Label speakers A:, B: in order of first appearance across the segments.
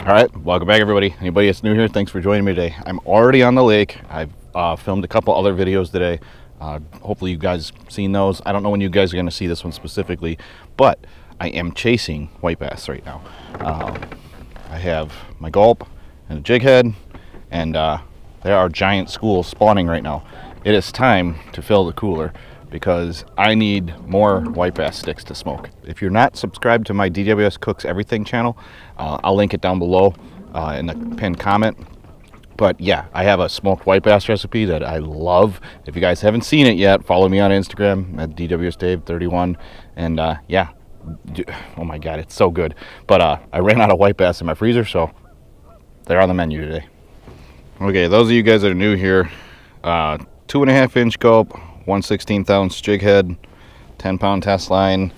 A: All right, welcome back everybody. Anybody that's new here, thanks for joining me today. I'm already on the lake. I've filmed a couple other videos today. Hopefully you guys seen those. I don't know when you guys are going to see this one specifically, but I am chasing white bass right now. I have my gulp and a jig head, and there are giant schools spawning right now. It is time to fill the cooler because I need more white bass sticks to smoke. If you're not subscribed to my DWS Cooks Everything channel, I'll link it down below in the pinned comment. But yeah, I have a smoked white bass recipe that I love. If you guys haven't seen it yet, follow me on Instagram at DWSDave31. And yeah, oh my God, it's so good. But I ran out of white bass in my freezer, so they're on the menu today. Okay, those of you guys that are new here, 2.5 inch gulp, 1/16 ounce jig head, 10-pound test line.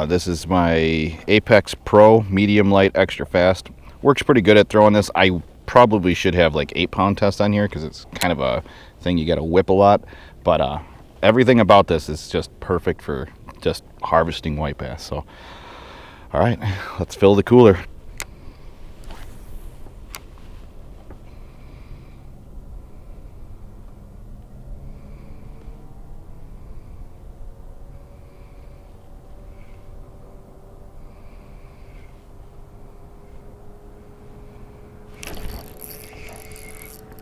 A: This is my Apex Pro medium light extra fast. Works pretty good at throwing this. I probably should have like 8-pound test on here because it's kind of a thing you got to whip a lot. But everything about this is just perfect for just harvesting white bass. So, all right, let's fill the cooler.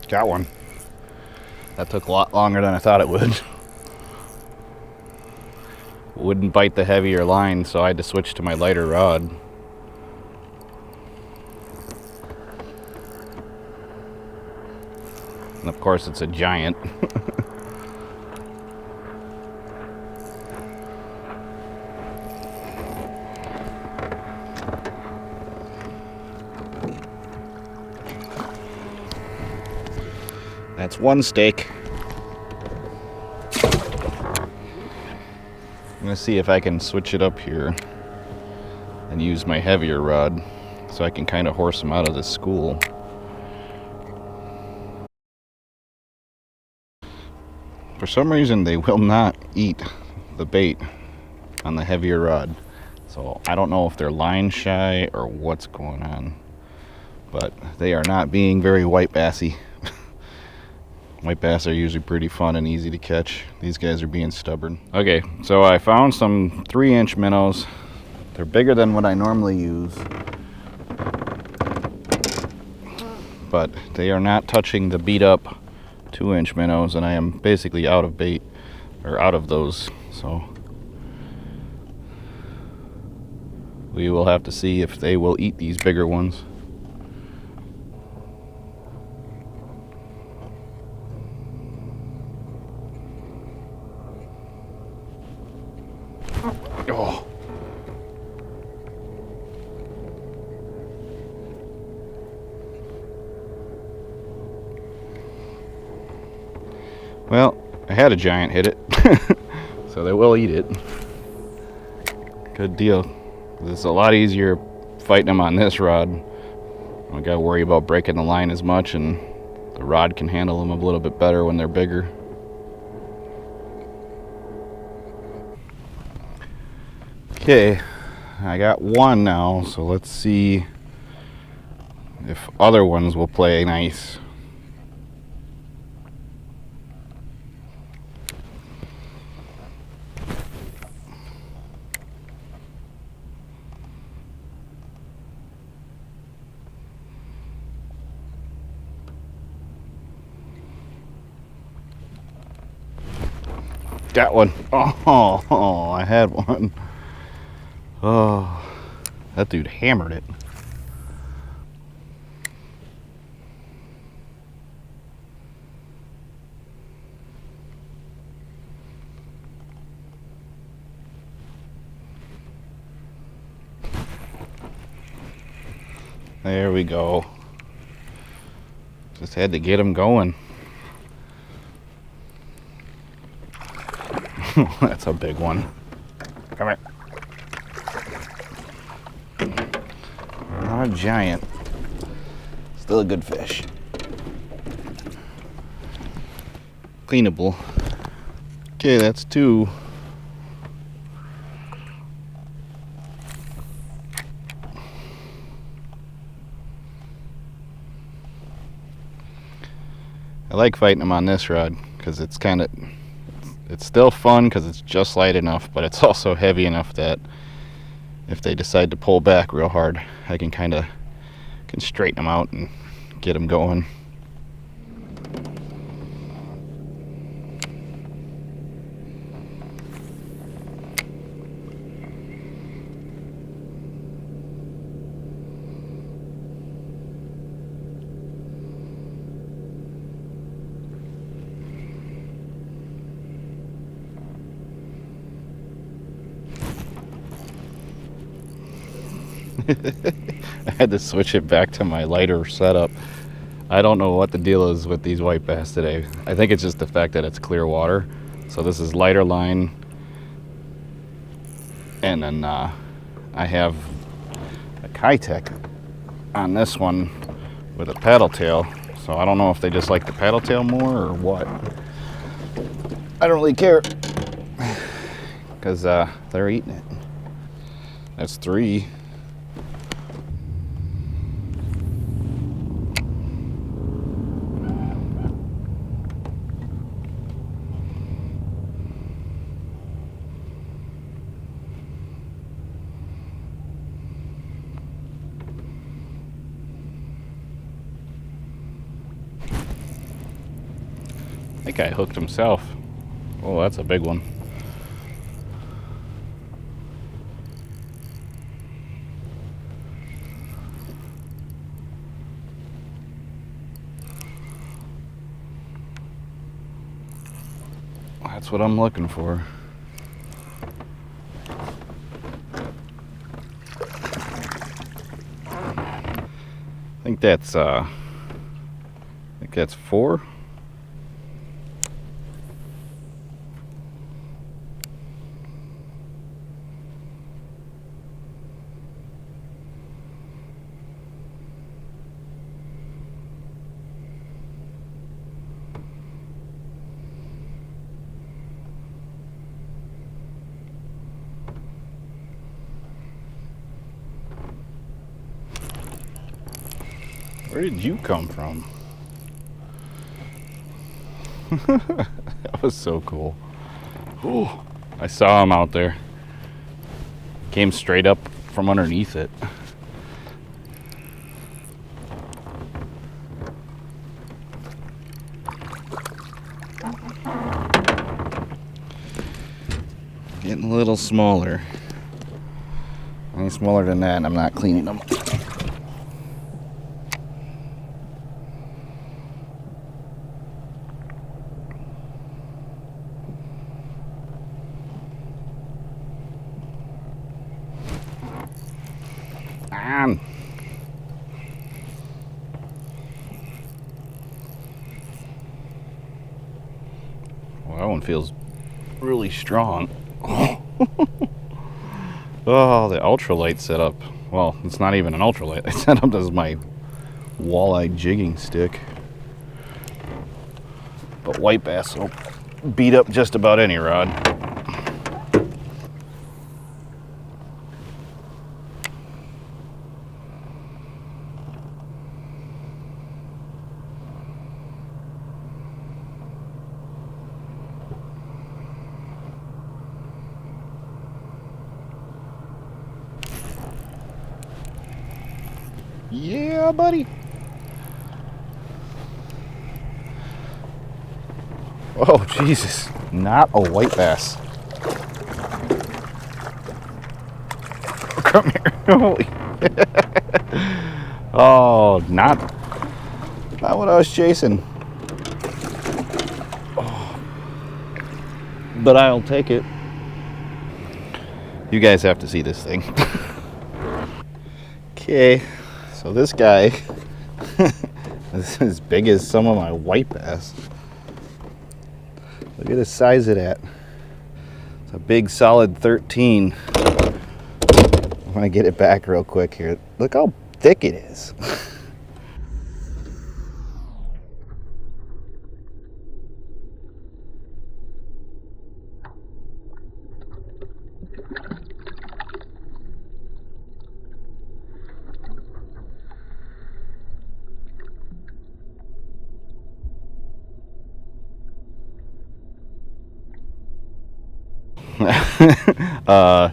A: Got one. That took a lot longer than I thought it would. Wouldn't bite the heavier line, so I had to switch to my lighter rod. And of course it's a giant. That's one steak. I'm gonna see if I can switch it up here and use my heavier rod so I can kind of horse them out of this school. For some reason they will not eat the bait on the heavier rod. So I don't know if they're line shy or what's going on, but they are not being very white bassy. White bass are usually pretty fun and easy to catch. These guys are being stubborn. Okay, so I found some 3-inch minnows. They're bigger than what I normally use, but they are not touching the beat up 2-inch minnows, and I am basically out of bait, or out of those. So we will have to see if they will eat these bigger ones. Oh. Well, I had a giant hit it, so they will eat it. Good deal. It's a lot easier fighting them on this rod. I gotta worry about breaking the line as much, and the rod can handle them a little bit better when they're bigger. Okay, I got one now, so let's see if other ones will play nice. Got one. Oh, I had one. Oh, that dude hammered it. There we go. Just had to get him going. That's a big one. Come here. Not a giant. Still a good fish. Cleanable. Okay, that's two. I like fighting them on this rod because it's still fun because it's just light enough, but it's also heavy enough that if they decide to pull back real hard, I can straighten them out and get them going. I had to switch it back to my lighter setup. I don't know what the deal is with these white bass today. I think it's just the fact that it's clear water. So this is lighter line. And then I have a Kitech on this one with a paddle tail. So I don't know if they just like the paddle tail more or what. I don't really care because they're eating it. That's 3. That guy hooked himself. Oh, that's a big one. That's what I'm looking for. I think that's 4. Where did you come from? That was so cool. Ooh, I saw him out there. Came straight up from underneath it. Getting a little smaller. Any smaller than that, and I'm not cleaning them. Well, that one feels really strong. Oh, the ultralight setup. Well, it's not even an ultralight. I set up as my walleye jigging stick. But white bass will beat up just about any rod. Yeah, buddy. Oh, Jesus. Not a white bass. Come here. Holy. Oh, not what I was chasing. Oh. But I'll take it. You guys have to see this thing. Okay. So this guy is as big as some of my white bass. Look at the size of that. It's a big solid 13. I'm gonna get it back real quick here. Look how thick it is.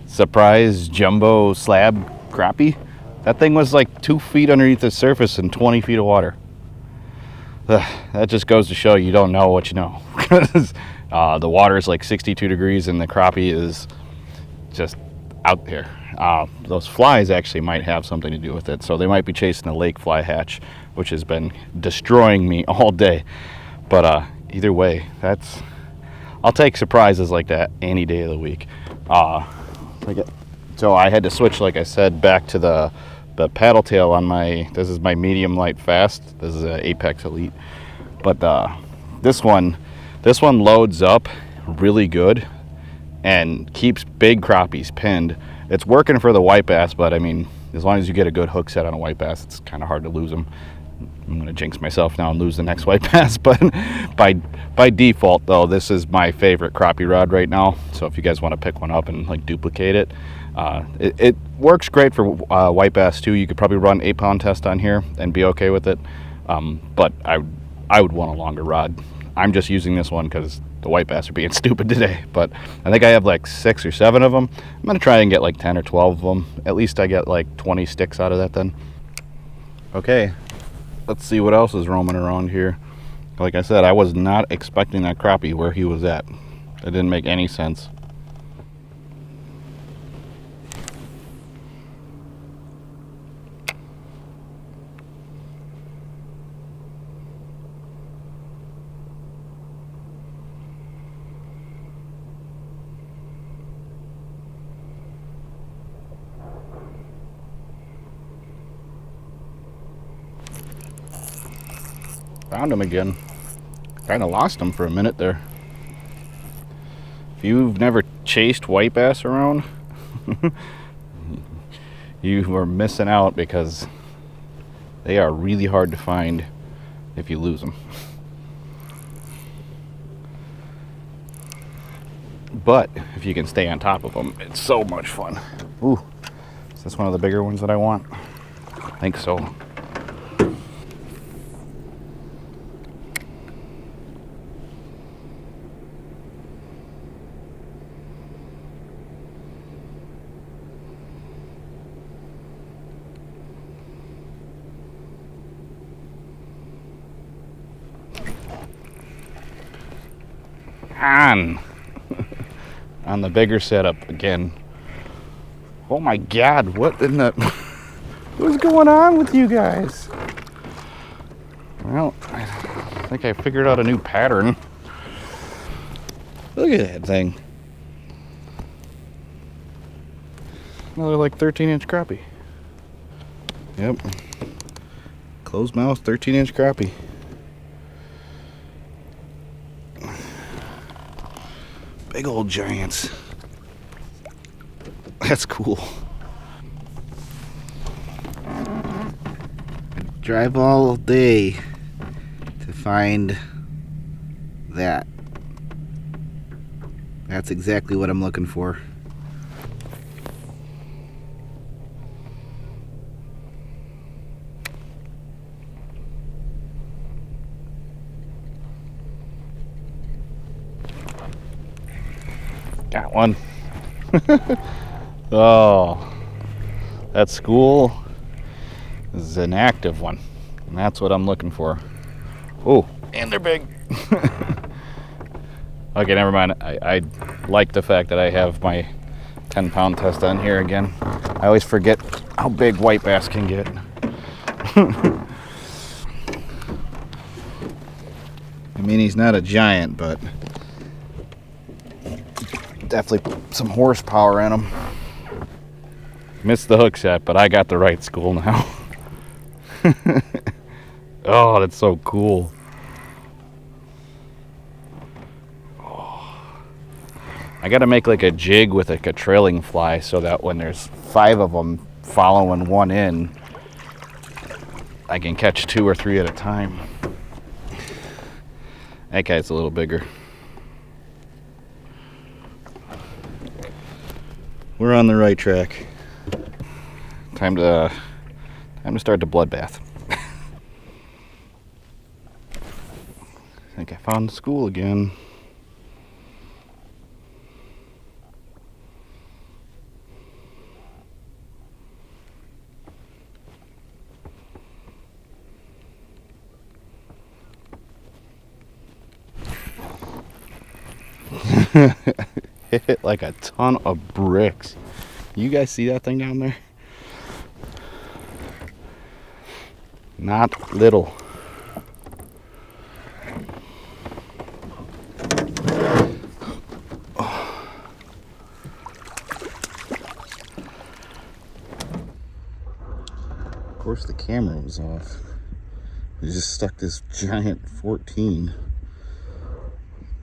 A: Surprise jumbo slab crappie. That thing was like 2 feet underneath the surface and 20 feet of water. That just goes to show you don't know what you know. The water is like 62 degrees and the crappie is just out there. Those flies actually might have something to do with it. So they might be chasing the lake fly hatch, which has been destroying me all day. But either way, I'll take surprises like that any day of the week. So I had to switch, like I said, back to the paddle tail on this is my medium light fast. This is an Apex Elite. But this one loads up really good and keeps big crappies pinned. It's working for the white bass, but I mean, as long as you get a good hook set on a white bass, it's kind of hard to lose them. I'm gonna jinx myself now and lose the next white bass, but by default though, this is my favorite crappie rod right now. So if you guys want to pick one up and like duplicate it, it works great for white bass too. You could probably run 8-pound test on here and be okay with it, but I would want a longer rod. I'm just using this one because the white bass are being stupid today, but I think I have like 6 or 7 of them. I'm gonna try and get like 10 or 12 of them. At least I get like 20 sticks out of that then. Okay, let's see what else is roaming around here. Like I said, I was not expecting that crappie where he was at. It didn't make any sense. Found him again. Kind of lost him for a minute there. If you've never chased white bass around, you are missing out because they are really hard to find if you lose them. But if you can stay on top of them, it's so much fun. Ooh, is this one of the bigger ones that I want? I think so. On the bigger setup again. Oh my God, what in the what's going on with you guys? Well, I think I figured out a new pattern. Look at that thing. Another like 13-inch crappie. Yep. Closed mouth 13-inch crappie. Big old giants. That's cool. I drive all day to find that. That's exactly what I'm looking for. Got one. Oh, that school is an active one, and that's what I'm looking for. Oh, and they're big. Okay, never mind. I like the fact that I have my 10-pound test on here again. I always forget how big white bass can get. I mean, he's not a giant, but definitely some horsepower in him. Missed the hook set, but I got the right school now. Oh, that's so cool. Oh. I gotta make like a jig with like a trailing fly so that when there's 5 of them following one in, I can catch 2 or 3 at a time. That guy's a little bigger. We're on the right track. Time to start the bloodbath. I think I found the school again. Hit like a ton of bricks. You guys see that thing down there? Not little. Of course the camera was off. We just stuck this giant 14.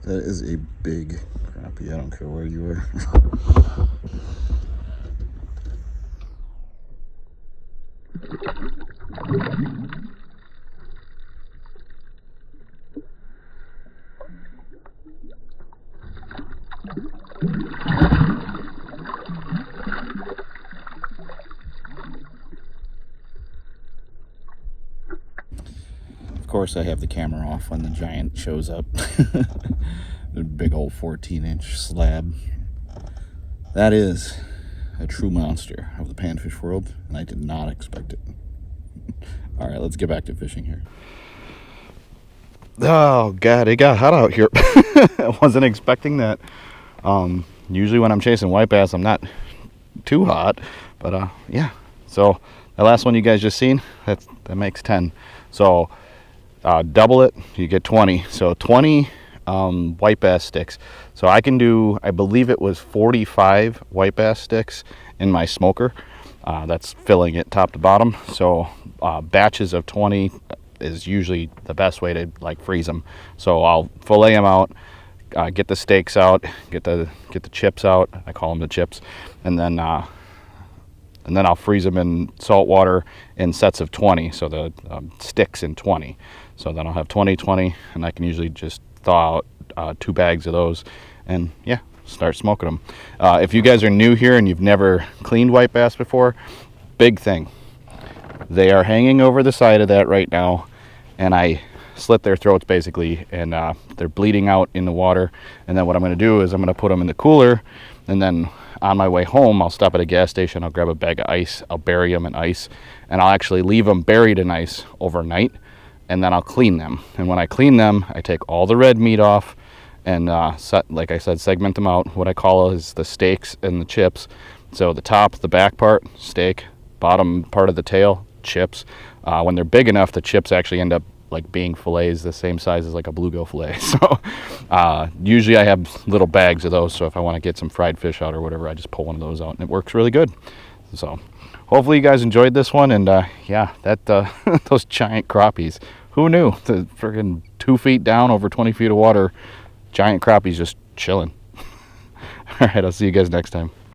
A: That is a big crappie. I don't care where you are. Of course, I have the camera off when the giant shows up. The big old 14-inch slab. That is a true monster of the panfish world, and I did not expect it. All right, let's get back to fishing here. Oh God, it got hot out here. I wasn't expecting that. Usually when I'm chasing white bass, I'm not too hot, but yeah. So the last one you guys just seen, that makes 10. So double it, you get 20. So 20 white bass sticks. So I can do, I believe it was 45 white bass sticks in my smoker. That's filling it top to bottom. So batches of 20 is usually the best way to like freeze them. So I'll fillet them out, get the steaks out, get the chips out. I call them the chips, and then I'll freeze them in salt water in sets of 20. So the sticks in 20. So then I'll have 20, and I can usually just thaw out 2 bags of those, and yeah, start smoking them. If you guys are new here and you've never cleaned white bass before, big thing. They are hanging over the side of that right now, and I slit their throats basically, and they're bleeding out in the water. And then what I'm going to do is I'm going to put them in the cooler, and then on my way home I'll stop at a gas station, I'll grab a bag of ice, I'll bury them in ice, and I'll actually leave them buried in ice overnight, and then I'll clean them. And when I clean them, I take all the red meat off and like I said, segment them out. What I call is the steaks and the chips. So the top, the back part, steak, bottom part of the tail, chips. When they're big enough, the chips actually end up like being fillets the same size as like a bluegill fillet. So usually I have little bags of those, so if I want to get some fried fish out or whatever, I just pull one of those out, and it works really good. So hopefully you guys enjoyed this one, and yeah, that those giant crappies, who knew? The freaking 2 feet down, over 20 feet of water, giant crappies just chilling. All right, I'll see you guys next time.